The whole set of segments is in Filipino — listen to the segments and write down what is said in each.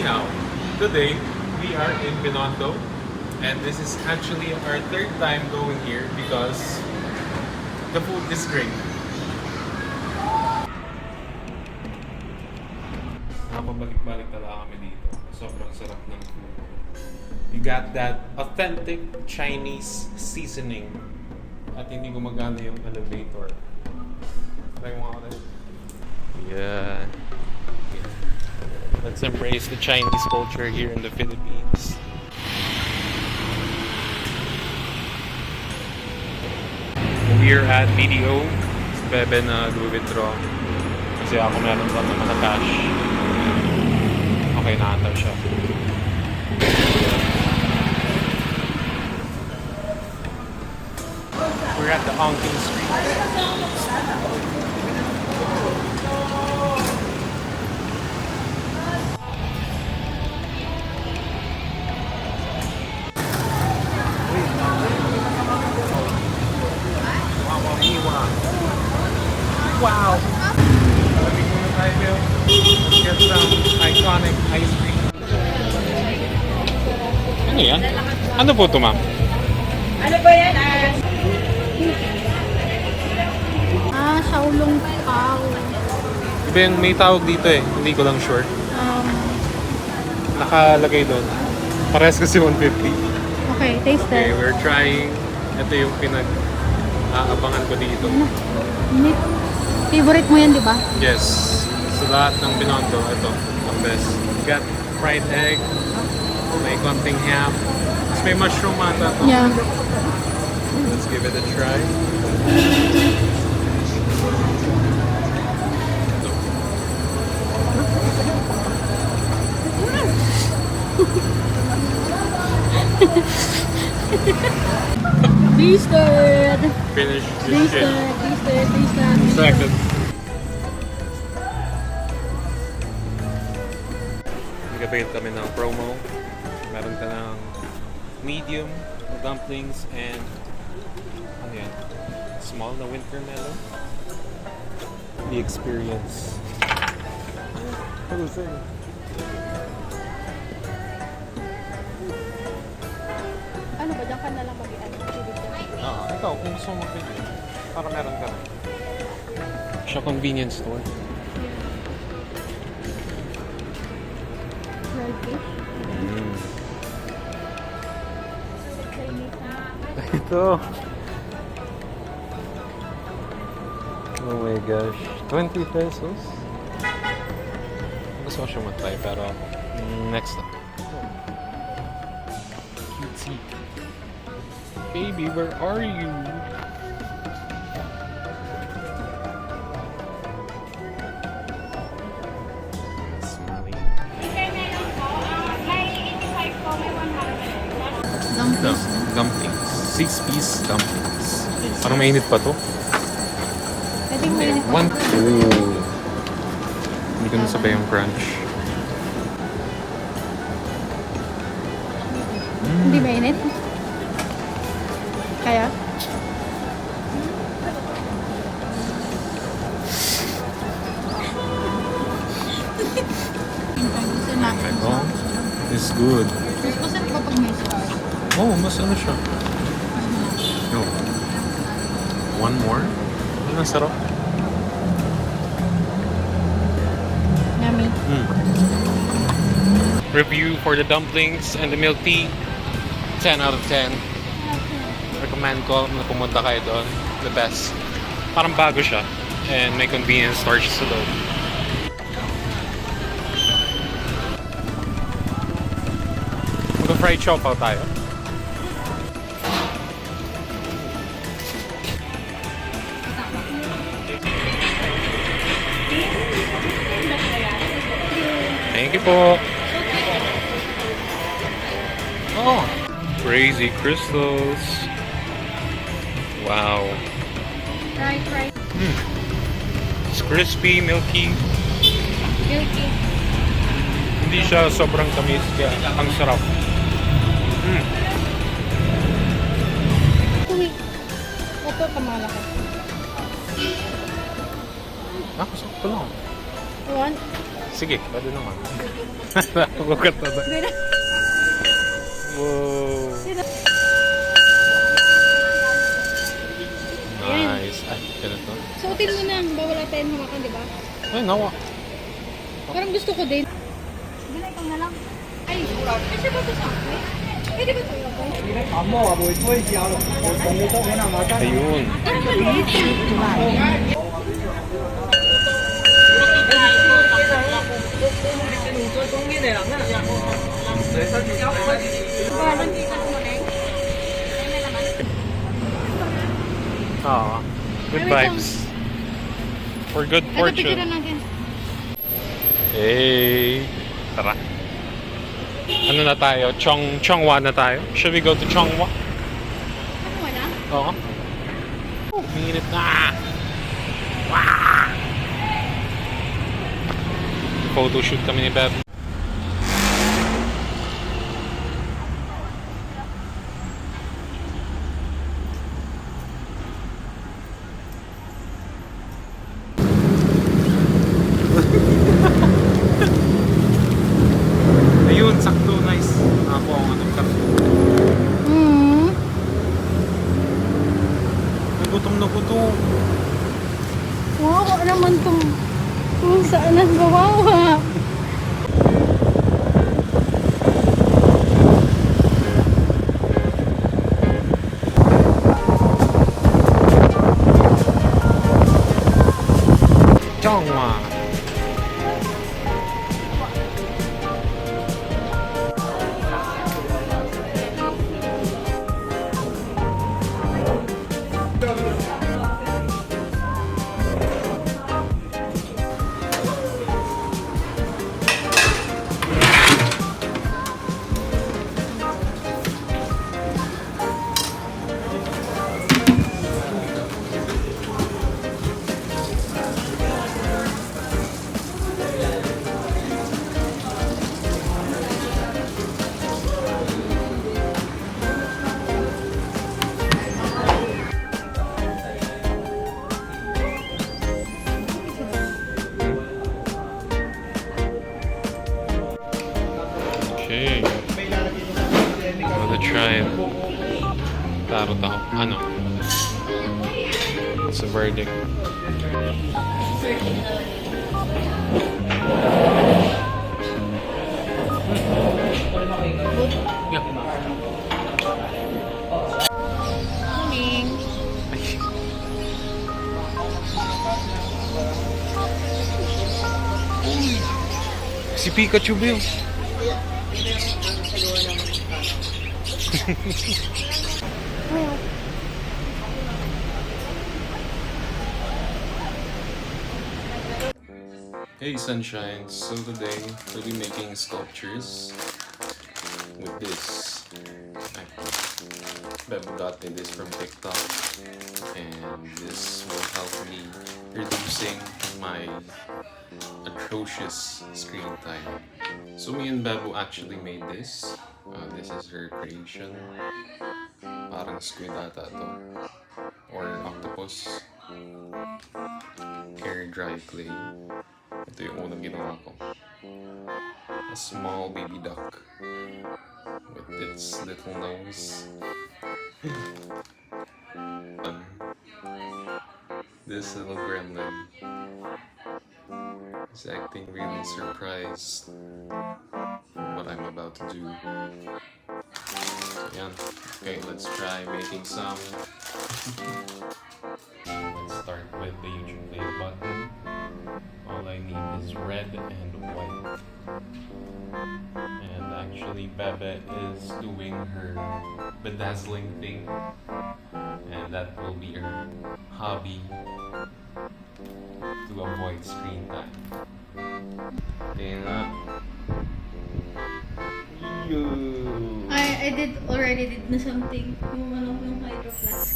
now, today we are in Binondo, and this is actually our third time going here because the food is great. Nakapabalik-balik talaga kami dito. Sobrang sarap ng food. You got that authentic Chinese seasoning at hindi gumagana yung elevator. Try mo ako rin. Yeah. Let's embrace the Chinese culture here in the Philippines. We're at BDO. Si Bebe na withdraw. Kasi ako meron lang naman na cash. Okay na ata siya. We're at the Ongking Street. Wow! Sabi ko na tayo, let's get some iconic ice cream. Ano yan? Ano po ito, ma'am? Ano ba yan? Shaolong Pao. Iba yung may tawag dito eh, hindi ko lang sure. Nakalagay doon. Parehas kasi 150. Okay, taste Okay, that. we're trying. Ito yung pinag-aabangan ko dito. Favorite mo yan, di ba? Yes. Sa lahat ng Binondo, ito, ang best. Got fried egg, may konting ham, tapos may mushroom ata to. Yeah. Let's give it a try. Tasted! Finish this shit. Tasted. Second. Nagabigit kami ng promo. Meron ka ng medium dumplings and ano yan? Small na winter melon. The experience. What was it? Ano ba? Diyan ka na lang mag-ian. Ikaw, kung gusto mo mag-video, para meron ka na. Siya convenience store. Fried fish? Ito. Oh my gosh. 20 pesos? Gusto ko siya matry pero next time. Cutesy. Baby, where are you? Smelly. Dumplings. Dumplings. 6-piece dumplings. Parang mainit pa to. I think may One. Oh. Hindi ko nasabay yung crunch. Hindi mainit? Kaya? Ito is good. Mas masarap kapag may sauce. Oh, mas ano siya. No. One more? Ang sarap. Yummy. Review for the dumplings and the milk tea. 10 out of 10. Recommend ko na pumunta kayo doon. The best. Parang bago siya. And may convenience store siya sa loob. Mag-fried siopaw tayo. Thank you po. Oh, crazy crystals. Wow. Try. It's crispy, milky. Milky. Hindi siya sobrang tamis kaya ang sarap. Uy. Ito, kamalaki. Sakto lang. One. Sige, pwede naman. Nakukat na ba? Gana. Wow. Sino? Nice. Ay, ganito. Suotin mo na. Bawal tayong hawakan, di ba? Ay, nawa. Parang gusto ko din. Sige na, ikaw na lang. Ay, kasi ba ito sa akin? Pwede ba ito? Ayun. Parang maliit. Parang kita ko na eh. May laman. Good vibes. For good Ito, fortune. picturean natin. Hey. Tara. Ano na tayo? Chongwa na tayo? Should we go to Chongwa? Ano wala? Oo. Minit na. Wow. Photoshoot kami ni Beb. Ayun, sakto. Nice. Ako ang anong karto. Nagutom na gutom. Wow, naman itong kung saan ang gawawa. Chongwa. Okay. I'm gonna try it. Taro tao. Ano? It's a verdict. Yeah. Morning. Si Pikachu ba yun? Hey sunshine, so today we'll be making sculptures with this. Beb got me this from TikTok, and this will help me reducing my atrocious screen time. So me and Bebu actually made this. This is her creation. Parang squid ata to. Or octopus. Air dry clay. Ito yung unang ginawa ko. A small baby duck with its little nose. This little gremlin is acting really surprised from what I'm about to do. So, yan. Okay, let's try making some. Let's start with the YouTube play button. All I need is red and white. And actually Bebe is doing her bedazzling thing. And that will be her hobby to avoid screen time. Kaya nga. I already did na something. Yung hydro flask.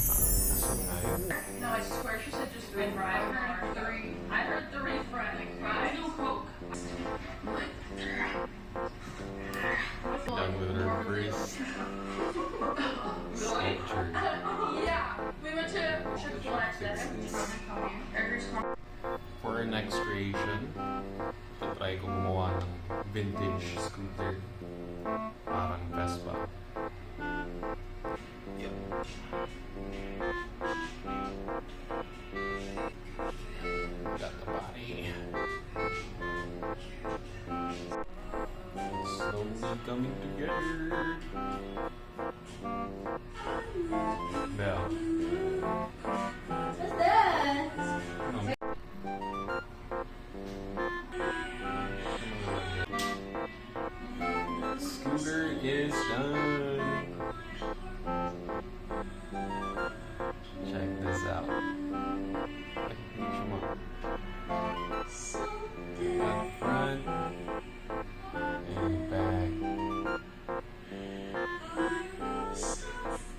So ngayon. No, I swear she said just three fries. I heard three fries. No Coke. Done with her first sculpture. Yeah, we went to Chick-fil-A today. For our next creation, try try ko gumawa ng vintage scooter. Parang Vespa. Yep. Got the body. Slowly coming together. Bell. What's that? Scooter is done. Check this out. Ay, hindi siya At front and back.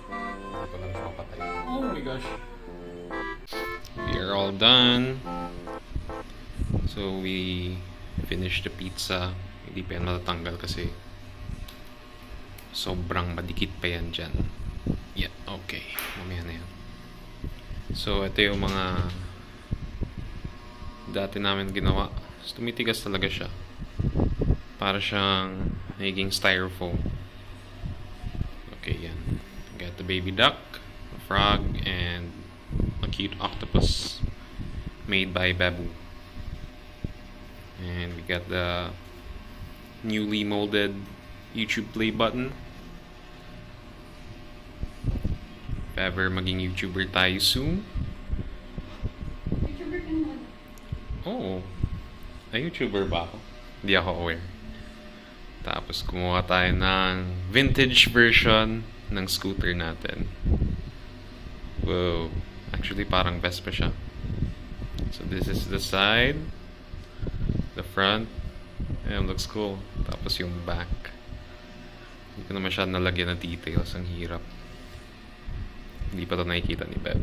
Hindi ko lang siya mapatay. Oh my gosh. We are all done. So we finished the pizza. Hindi pa yan matatanggal kasi sobrang madikit pa yan dyan. Yeah, okay. Mamaya na yan. So, ito yung mga dati namin ginawa. So, tumitigas talaga siya. Para siyang naging styrofoam. Okay, yan. Got the baby duck, a frog, and a cute octopus made by Babu. And we got the newly molded YouTube play button. If ever maging YouTuber tayo soon. YouTuber ka naman. Oh, na YouTuber ba ako? Hindi ako aware. Tapos kumuha tayo ng vintage version ng scooter natin. Wow. Actually parang Vespa siya. So this is the side. The front. Ayan, looks cool. Tapos yung back. Hindi ko na masyadong nalagyan ng details. Ang hirap. Hindi pa ito nakikita ni Beb.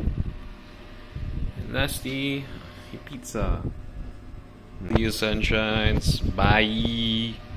And lastly, yung pizza. See you, sunshines. Bye!